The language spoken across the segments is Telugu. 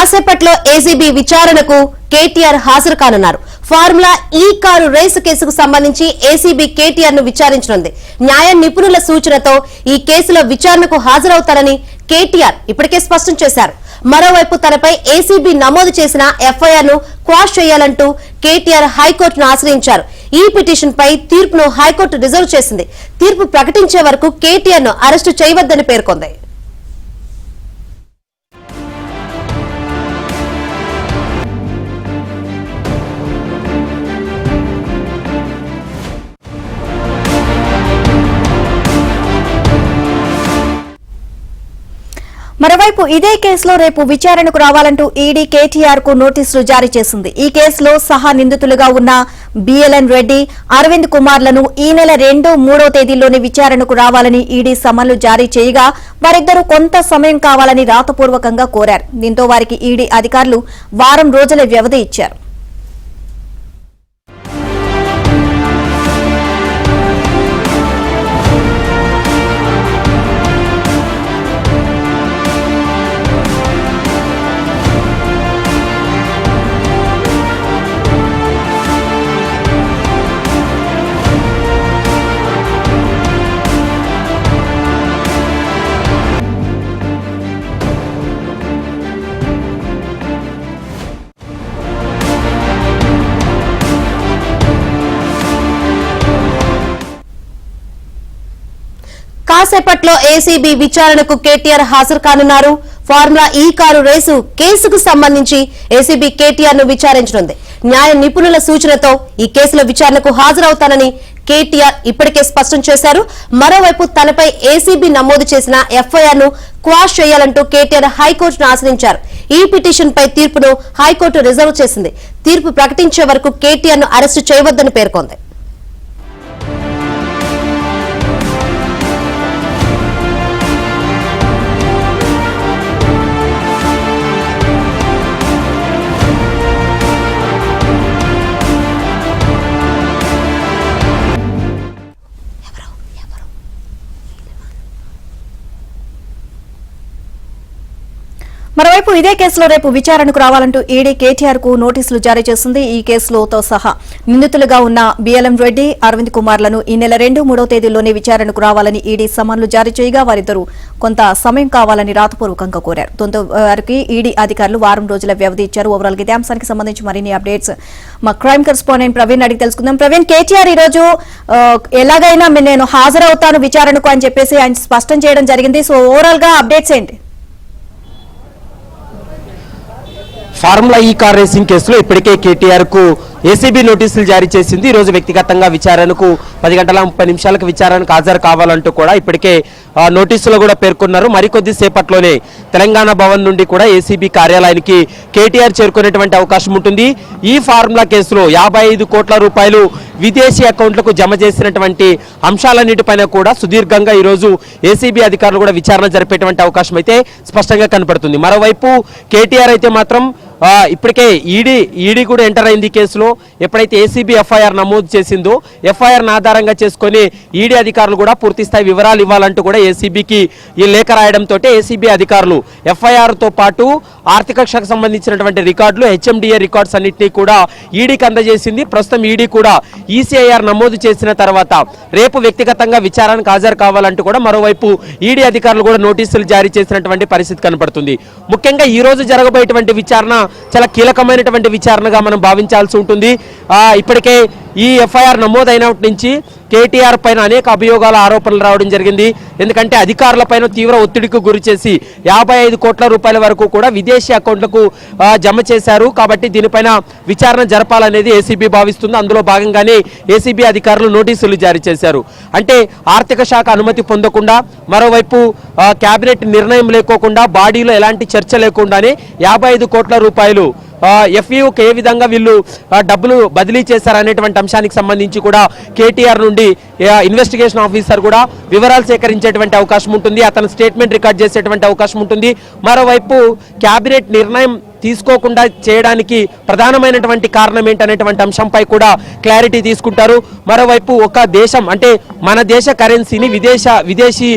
కాసేపట్లో ఏసీబీ విచారణకు కేటీఆర్ హాజరు కానున్నారు. ఫార్ములా ఈ కారు రేసు కేసుకు సంబంధించి ఏసీబీ కేటీఆర్ ను విచారించనుంది. న్యాయ నిపుణుల సూచనతో ఈ కేసులో విచారణకు హాజరవుతారని కేటీఆర్ ఇప్పటికే స్పష్టం చేశారు. మరోవైపు తనపై ఏసీబీ నమోదు చేసిన ఎఫ్ఐఆర్ ను క్వాష్ చేయాలంటూ కేటీఆర్ హైకోర్టును ఆశ్రయించారు. ఈ పిటిషన్ పై తీర్పును హైకోర్టు రిజర్వ్ చేసింది. తీర్పు ప్రకటించే వరకు కేటీఆర్ ను అరెస్టు చేయవద్దని పేర్కొంది. మరోవైపు ఇదే కేసులో రేపు విచారణకు రావాలంటూ ఈడీ కేటీఆర్ కు నోటీసులు జారీ చేసింది. ఈ కేసులో సహా నిందితులుగా ఉన్న బిఎల్ఎన్ రెడ్డి, అరవింద్ కుమార్లను ఈ నెల 2, 3వ తేదీల్లోనే విచారణకు రావాలని ఈడీ సమన్లు జారీ చేయగా వారిద్దరూ కొంత సమయం కావాలని రాతపూర్వకంగా కోరారు. దీంతో వారికి ఈడీ అధికారులు వారం రోజుల వ్యవధి ఇచ్చారు. కాసేపట్లో ఏసీబీ విచారణకు కేటీఆర్ హాజరు కానున్నారు. ఫార్ములా ఈ కారు రేసు కేసుకు సంబంధించి ఏసీబీ కేటీఆర్ ను విచారించనుంది. న్యాయ నిపుణుల సూచనతో ఈ కేసులో విచారణకు హాజరవుతానని కేటీఆర్ ఇప్పటికే స్పష్టం చేశారు. మరోవైపు తనపై ఏసీబీ నమోదు చేసిన ఎఫ్ఐఆర్ ను క్వాష్ చేయాలంటూ కేటీఆర్ హైకోర్టును ఆశ్రయించారు. ఈ పిటిషన్ పై తీర్పును హైకోర్టు రిజర్వ్ చేసింది. తీర్పు ప్రకటించే వరకు కేటీఆర్ ను అరెస్టు చేయవద్దని పేర్కొంది. మరోవైపు ఇదే కేసులో రేపు విచారణకు రావాలంటూ ఈడీ కేటీఆర్ కు నోటీసులు జారీ చేసింది. ఈ కేసులోతో సహా నిందితులుగా ఉన్న బిఎల్ఎం రెడ్డి, అరవింద్ కుమార్లను ఈ నెల 2, 3వ తేదీల్లోనే విచారణకు రావాలని ఈడీ సమన్లు జారీ చేయగా వారిద్దరూ కొంత సమయం కావాలని రాతపూర్వకంగా కోరారు. దీంతో వారికి ఈడీ అధికారులు వారం రోజుల వ్యవధి ఇచ్చారు. ఓవరాల్ ఇదే అంశానికి సంబంధించి మరిన్ని అప్డేట్స్ మా క్రైమ్ కరెస్పాండెంట్ ప్రవీణ్ అడిగి తెలుసుకుందాం. ప్రవీణ్, కేటీఆర్ ఈ రోజు ఎలాగైనా నేను హాజరవుతాను విచారణకు అని చెప్పేసి ఆయన స్పష్టం చేయడం జరిగింది. సో ఓవరాల్ గా అప్డేట్స్ ఏంటి? ఫార్ములా ఈ కార్ రేసింగ్ కేసులో ఇప్పటికే కేటీఆర్ కు ఏసీబీ నోటీసులు జారీ చేసింది. ఈ రోజు వ్యక్తిగతంగా విచారణకు 10 గంటల 30 నిమిషాలకు విచారణకు హాజరు కావాలంటూ కూడా ఇప్పటికే నోటీసులో కూడా పేర్కొన్నారు. మరికొద్ది సేపట్లోనే తెలంగాణ భవన్ నుండి కూడా ఏసీబీ కార్యాలయానికి కేటీఆర్ చేరుకునేటువంటి అవకాశం ఉంటుంది. ఈ ఫార్ములా కేసులో 55 కోట్ల రూపాయలు విదేశీ అకౌంట్లకు జమ చేసినటువంటి అంశాలన్నిటిపైన కూడా సుదీర్ఘంగా ఈరోజు ఏసీబీ అధికారులు కూడా విచారణ జరిపేటువంటి అవకాశం అయితే స్పష్టంగా కనపడుతుంది. మరోవైపు కేటీఆర్ అయితే మాత్రం ఇప్పటికే ఈడీ కూడా ఎంటర్ అయింది. కేసులో ఎప్పుడైతే ఏసీబీ ఎఫ్ఐఆర్ నమోదు చేసిందో ఎఫ్ఐఆర్ ఆధారంగా చేసుకుని ఈడీ అధికారులు కూడా పూర్తి స్థాయి వివరాలు ఇవ్వాలంటూ కూడా ఏసీబీకి ఈ లేఖ రాయడంతో ఏసీబీ అధికారులు ఎఫ్ఐఆర్ తో పాటు ఆర్థిక శాఖకు సంబంధించినటువంటి రికార్డులు, హెచ్ఎండిఏ రికార్డ్స్ అన్నింటినీ కూడా ఈడీకి అందజేసింది. ప్రస్తుతం ఈడీ కూడా ఈసీఐఆర్ నమోదు చేసిన తర్వాత రేపు వ్యక్తిగతంగా విచారణకు హాజరు కావాలంటూ కూడా మరోవైపు ఈడీ అధికారులు కూడా నోటీసులు జారీ చేసినటువంటి పరిస్థితి కనపడుతుంది. ముఖ్యంగా ఈ రోజు జరగబోయేటువంటి విచారణ చాలా కీలకమైనటువంటి విచారణగా మనం భావించాల్సి ఉంటుంది. ఇప్పటికే ఈ ఎఫ్ఐఆర్ నమోదైనప్పటి నుంచి కేటీఆర్ పైన అనేక అభియోగాల ఆరోపణలు రావడం జరిగింది. ఎందుకంటే అధికారులపైన తీవ్ర ఒత్తిడికి గురి చేసి 55 కోట్ల రూపాయల వరకు కూడా విదేశీ అకౌంట్లకు జమ చేశారు. కాబట్టి దీనిపైన విచారణ జరపాలనేది ఏసీబీ భావిస్తుంది. అందులో భాగంగానే ఏసీబీ అధికారులు నోటీసులు జారీ చేశారు. అంటే ఆర్థిక శాఖ అనుమతి పొందకుండా, మరోవైపు కేబినెట్ నిర్ణయం లేకోకుండా, బాడీలో ఎలాంటి చర్చ లేకుండానే 55 కోట్ల రూపాయలు ఎఫ్యూకి ఏ విధంగా వీళ్ళు డబ్బులు బదిలీ చేశారనేటువంటి అంశానికి సంబంధించి కూడా కేటీఆర్ నుండి ఇన్వెస్టిగేషన్ ఆఫీసర్ కూడా వివరాలు సేకరించేటువంటి అవకాశం ఉంటుంది. అతను స్టేట్మెంట్ రికార్డ్ చేసేటువంటి అవకాశం ఉంటుంది. మరోవైపు కేబినెట్ నిర్ణయం తీసుకోకుండా చేయడానికి ప్రధానమైనటువంటి కారణం ఏంటనేటువంటి అంశంపై కూడా క్లారిటీ తీసుకుంటారు. మరోవైపు ఒక దేశం అంటే మన దేశ కరెన్సీని విదేశీ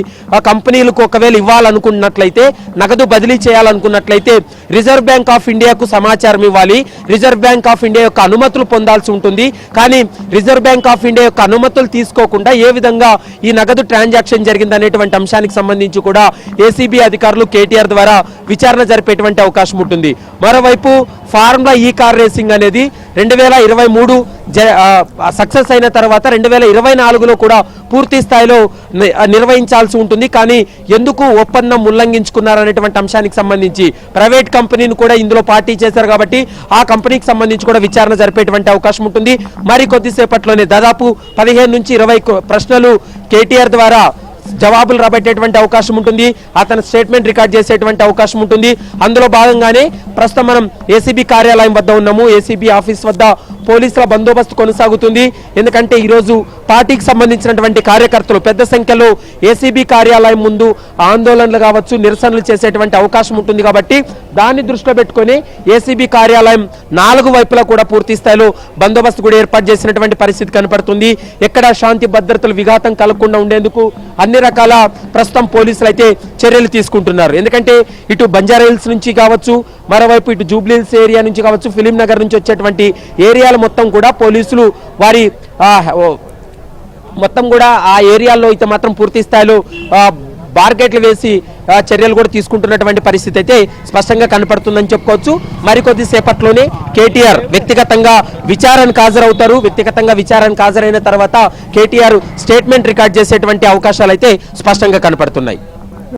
కంపెనీలకు ఒకవేళ ఇవ్వాలనుకున్నట్లయితే, నగదు బదిలీ చేయాలనుకున్నట్లయితే రిజర్వ్ బ్యాంక్ ఆఫ్ ఇండియాకు సమాచారం ఇవ్వాలి. రిజర్వ్ బ్యాంక్ ఆఫ్ ఇండియా యొక్క అనుమతులు పొందాల్సి ఉంటుంది. కానీ రిజర్వ్ బ్యాంక్ ఆఫ్ ఇండియా యొక్క అనుమతులు తీసుకోకుండా ఏ విధంగా ఈ నగదు ట్రాన్సాక్షన్ జరిగిందనేటువంటి అంశానికి సంబంధించి కూడా ఏసీబీ అధికారులు కేటీఆర్ ద్వారా విచారణ జరిపేటువంటి అవకాశం ఉంటుంది. మరోవైపు ఫార్ములా ఈ కార్ రేసింగ్ అనేది 2023 సక్సెస్ అయిన తర్వాత 2024లో కూడా పూర్తి స్థాయిలో నిర్వహించాల్సి ఉంటుంది. కానీ ఎందుకు ఒప్పందం ఉల్లంఘించుకున్నారనేటువంటి అంశానికి సంబంధించి ప్రైవేట్ కంపెనీని కూడా ఇందులో పార్టీ చేశారు కాబట్టి ఆ కంపెనీకి సంబంధించి కూడా విచారణ జరిపేటువంటి అవకాశం ఉంటుంది. మరి కొద్దిసేపట్లోనే దాదాపు 15 నుంచి 20 ప్రశ్నలు కేటీఆర్ ద్వారా జవాబులు రాబట్టేటువంటి అవకాశం ఉంటుంది. అతను స్టేట్మెంట్ రికార్డ్ చేసేటువంటి అవకాశం ఉంటుంది. అందులో భాగంగానే ప్రస్తుతం మనం ఏసీబీ కార్యాలయం వద్ద ఉన్నాము. ఏసీబీ ఆఫీస్ వద్ద పోలీసుల బందోబస్తు కొనసాగుతుంది. ఎందుకంటే ఈరోజు పార్టీకి సంబంధించినటువంటి కార్యకర్తలు పెద్ద సంఖ్యలో ఏసీబీ కార్యాలయం ముందు ఆందోళనలు కావచ్చు, నిరసనలు చేసేటువంటి అవకాశం ఉంటుంది. కాబట్టి దాన్ని దృష్టిలో పెట్టుకొని ఏసీబీ కార్యాలయం 4 వైపులా కూడా పూర్తి స్థాయిలో బందోబస్తు కూడా ఏర్పాటు చేసినటువంటి పరిస్థితి కనపడుతుంది. ఎక్కడ శాంతి భద్రతలు విఘాతం కలగకుండా ఉండేందుకు అన్ని రకాల ప్రస్తుతం పోలీసులు అయితే చర్యలు తీసుకుంటున్నారు. ఎందుకంటే ఇటు బంజారా హిల్స్ నుంచి కావచ్చు, మరోవైపు ఇటు జూబ్లీ హిల్స్ ఏరియా నుంచి కావచ్చు, ఫిలిం నగర్ నుంచి వచ్చేటువంటి ఏరియాలు మొత్తం కూడా పోలీసులు వారి మొత్తం కూడా ఆ ఏరియాల్లో అయితే మాత్రం పూర్తి స్థాయిలో బార్గేట్లు వేసి చర్యలు కూడా తీసుకుంటున్నటువంటి పరిస్థితి అయితే స్పష్టంగా కనపడుతుందని చెప్పుకోవచ్చు. మరికొద్ది సేపట్లోనే కేటీఆర్ వ్యక్తిగతంగా విచారణకు హాజరవుతారు. వ్యక్తిగతంగా విచారణకు హాజరైన తర్వాత కేటీఆర్ స్టేట్మెంట్ రికార్డ్ చేసేటువంటి అవకాశాలు అయితే స్పష్టంగా కనపడుతున్నాయి.